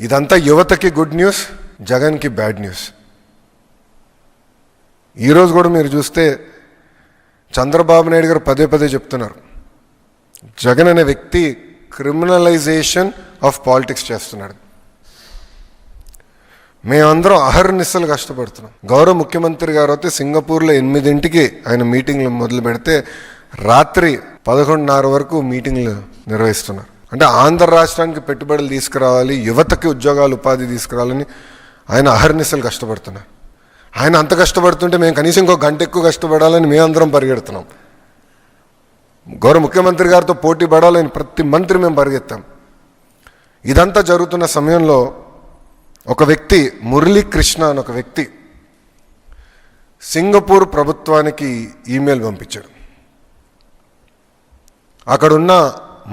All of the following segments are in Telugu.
ఇదంతా యువతకి గుడ్ న్యూస్, జగన్కి బ్యాడ్ న్యూస్. ఈరోజు కూడా మీరు చూస్తే చంద్రబాబు నాయుడు గారు పదే పదే చెప్తున్నారు, జగన్ అనే వ్యక్తి క్రిమినలైజేషన్ ఆఫ్ పాలిటిక్స్ చేస్తున్నాడు. మేమందరం అహర్నిశలు కష్టపడుతున్నాం. గౌరవ ముఖ్యమంత్రి గారు అయితే సింగపూర్లో 8 ఆయన మీటింగ్లు మొదలు పెడితే రాత్రి 11:30 వరకు మీటింగ్లు నిర్వహిస్తున్నారు. అంటే ఆంధ్ర రాష్ట్రానికి పెట్టుబడులు తీసుకురావాలి, యువతకి ఉద్యోగాలు ఉపాధి తీసుకురావాలని ఆయన అహర్నిశలు కష్టపడుతున్నారు. ఆయన అంత కష్టపడుతుంటే మేము కనీసం ఇంకో గంట ఎక్కువ కష్టపడాలని మేమందరం పరిగెడుతున్నాం. గౌరవ ముఖ్యమంత్రి గారితో పోటీ పడాలని ప్రతి మంత్రి మేము పరిగెత్తాం. ఇదంతా జరుగుతున్న సమయంలో ఒక వ్యక్తి, మురళీకృష్ణ అని ఒక వ్యక్తి సింగపూర్ ప్రభుత్వానికి ఈమెయిల్ పంపించాడు. అక్కడున్న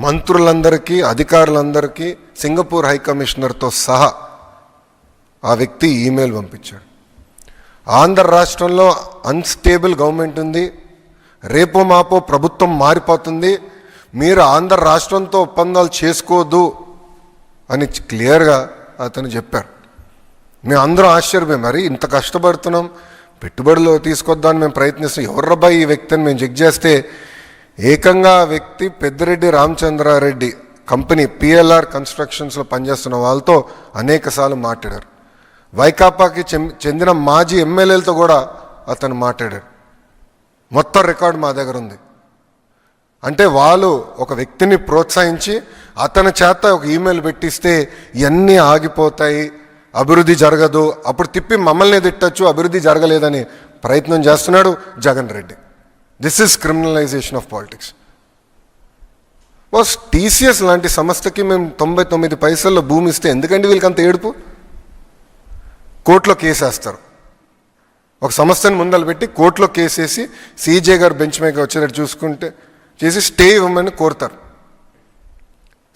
మంత్రులందరికీ, అధికారులందరికీ, సింగపూర్ హై కమిషనర్తో సహా ఆ వ్యక్తి ఈమెయిల్ పంపించాడు. ఆంధ్ర రాష్ట్రంలో అన్స్టేబుల్ గవర్నమెంట్ ఉంది, రేపో మాపో ప్రభుత్వం మారిపోతుంది, మీరు ఆంధ్ర రాష్ట్రంతో ఒప్పందాలు చేసుకోవద్దు అని క్లియర్గా అతను చెప్పారు. మేము అందరం ఆశ్చర్యపోయాం, మరి ఇంత కష్టపడుతున్నాం, పెట్టుబడులు తీసుకొద్దామని మేము ప్రయత్నిస్తున్నాం, ఎవర్రబ్బాయి ఈ వ్యక్తిని మేము చెక్ చేస్తే ఏకంగా ఆ వ్యక్తి పెద్దిరెడ్డి రామచంద్రారెడ్డి కంపెనీ PLR కన్స్ట్రక్షన్స్లో పనిచేస్తున్న వాళ్ళతో అనేకసార్లు మాట్లాడారు. వైకాపాకి చెందిన మాజీ ఎమ్మెల్యేలతో కూడా అతను మాట్లాడారు. మొత్తం రికార్డు మా దగ్గర ఉంది. అంటే వాళ్ళు ఒక వ్యక్తిని ప్రోత్సహించి అతని చేత ఒక ఈమెయిల్ పెట్టిస్తే ఇవన్నీ ఆగిపోతాయి, అభివృద్ధి జరగదు, అప్పుడు తిప్పి మమ్మల్ని తిట్టచ్చు, అభివృద్ధి జరగలేదని ప్రయత్నం చేస్తున్నాడు Jagan Reddy. This is criminalization of politics. TCS లాంటి సంస్థకి మేము 99 పైసల్లో భూమి ఇస్తే ఎందుకంటే వీళ్ళకి అంత ఏడుపు? కోర్టులో కేసేస్తారు. ఒక సంస్థని ముందలు పెట్టి కోర్టులో కేసేసి CJ గారు బెంచ్ మీద వచ్చేటట్టు చూసుకుంటే చేసి స్టే ఇవ్వమని కోరుతారు.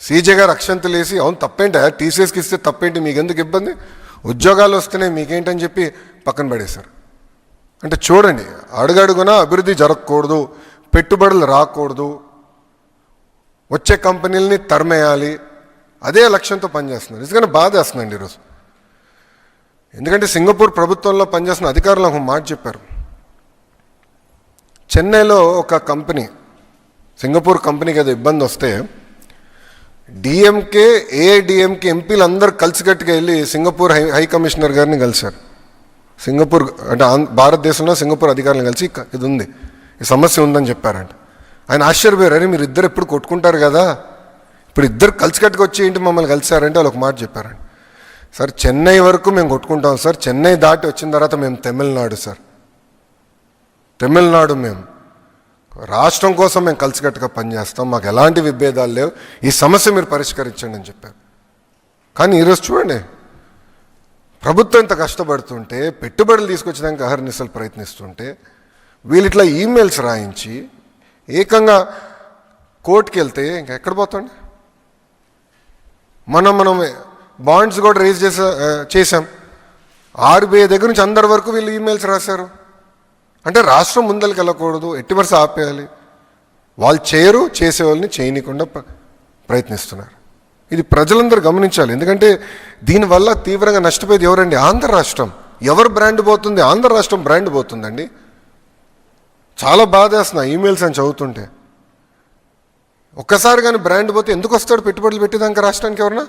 CJ గారు అక్షంతలు వేసి, అవును తప్పేంటి, TCSకి ఇస్తే తప్పేంటి, మీకు ఎందుకు ఇబ్బంది, ఉద్యోగాలు వస్తున్నాయి మీకేంటని చెప్పి పక్కన పడేశారు. అంటే చూడండి, అడుగడుగునా అభివృద్ధి జరగకూడదు, పెట్టుబడులు రాకూడదు, వచ్చే కంపెనీలని తరిమేయాలి, అదే లక్ష్యంతో పనిచేస్తున్నారు. నిజంగానే బాధేస్తుందండి ఈరోజు. ఎందుకంటే సింగపూర్ ప్రభుత్వంలో పనిచేస్తున్న అధికారులు ఒక మాట చెప్పారు. చెన్నైలో ఒక కంపెనీ, సింగపూర్ కంపెనీకి ఏదో ఇబ్బంది వస్తే DMK, AIDMK ఎంపీలు అందరూ కలిసికట్టుగా వెళ్ళి సింగపూర్ హై కమిషనర్ గారిని కలిశారు. సింగపూర్ అంటే భారతదేశంలో సింగపూర్ అధికారులను కలిసి ఇది ఉంది, ఈ సమస్య ఉందని చెప్పారంట. ఆయన ఆశ్చర్యపోయారు, అరే మీరు ఇద్దరు ఎప్పుడు కొట్టుకుంటారు కదా, ఇప్పుడు ఇద్దరు కలిసికట్టుగా వచ్చి ఏంటి మమ్మల్ని కలిసారంటే వాళ్ళు ఒక మాట చెప్పారంట. సార్ చెన్నై వరకు మేము కొట్టుకుంటాం సార్, చెన్నై దాటి వచ్చిన తర్వాత మేము తమిళనాడు సార్, తమిళనాడు మేము రాష్ట్రం కోసం మేము కలిసికట్టుగా పనిచేస్తాం, మాకు ఎలాంటి విభేదాలు లేవు, ఈ సమస్య మీరు పరిష్కరించండి అని చెప్పారు. కానీ ఈరోజు చూడండి, ప్రభుత్వం ఇంత కష్టపడుతుంటే, పెట్టుబడులు తీసుకొచ్చడానికి అహర్నిశలు ప్రయత్నిస్తుంటే, వీళ్ళు ఇట్లా ఈమెయిల్స్ రాయించి ఏకంగా కోర్టుకి వెళ్తే ఇంకా ఎక్కడ పోతాండి. మనం బాండ్స్ కూడా రేజ్ చేసాం. RBI దగ్గర నుంచి అందరి వరకు వీళ్ళు ఈమెయిల్స్ రాశారు. అంటే రాష్ట్రం ముందరికి వెళ్ళకూడదు, ఎట్టి వరుస ఆపేయాలి, వాళ్ళు చేయరు, చేసేవాళ్ళని చేయనీయకుండా ప్రయత్నిస్తున్నారు. ఇది ప్రజలందరూ గమనించాలి. ఎందుకంటే దీనివల్ల తీవ్రంగా నష్టపోయేది ఎవరండి? ఆంధ్ర రాష్ట్రం. ఎవరు బ్రాండ్ పోతుంది? ఆంధ్ర రాష్ట్రం బ్రాండ్ పోతుందండి. చాలా బాధేస్తున్నా ఈమెయిల్స్ అని చదువుతుంటే. ఒక్కసారి కానీ బ్రాండ్ పోతే ఎందుకు వస్తాడు పెట్టుబడులు పెట్టేదాకా రాష్ట్రానికి? ఎవరన్నా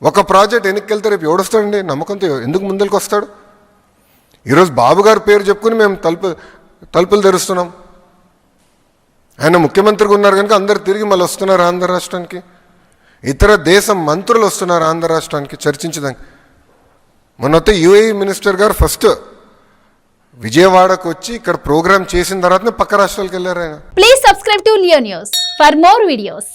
ఒక ప్రాజెక్ట్ వెనక్కి వెళ్తే రేపు ఎవడొస్తాడండి? నమ్మకంతో ఎందుకు ముందరికి వస్తాడు? ఈరోజు బాబు గారి పేరు చెప్పుకుని మేము తలుపులు తెరుస్తున్నాం. ఆయన ముఖ్యమంత్రిగా ఉన్నారు కనుక అందరు తిరిగి మళ్ళీ వస్తున్నారు ఆంధ్ర రాష్ట్రానికి. ఇతర దేశం మంత్రులు వస్తున్నారు ఆంధ్ర రాష్ట్రానికి చర్చించడానికి. మొన్నొస్తే UAE మినిస్టర్ గారు ఫస్ట్ విజయవాడకు వచ్చి ఇక్కడ ప్రోగ్రామ్ చేసిన తర్వాత పక్క రాష్ట్రాలకు వెళ్ళారు ఆయన. Please subscribe to Leo news for more videos.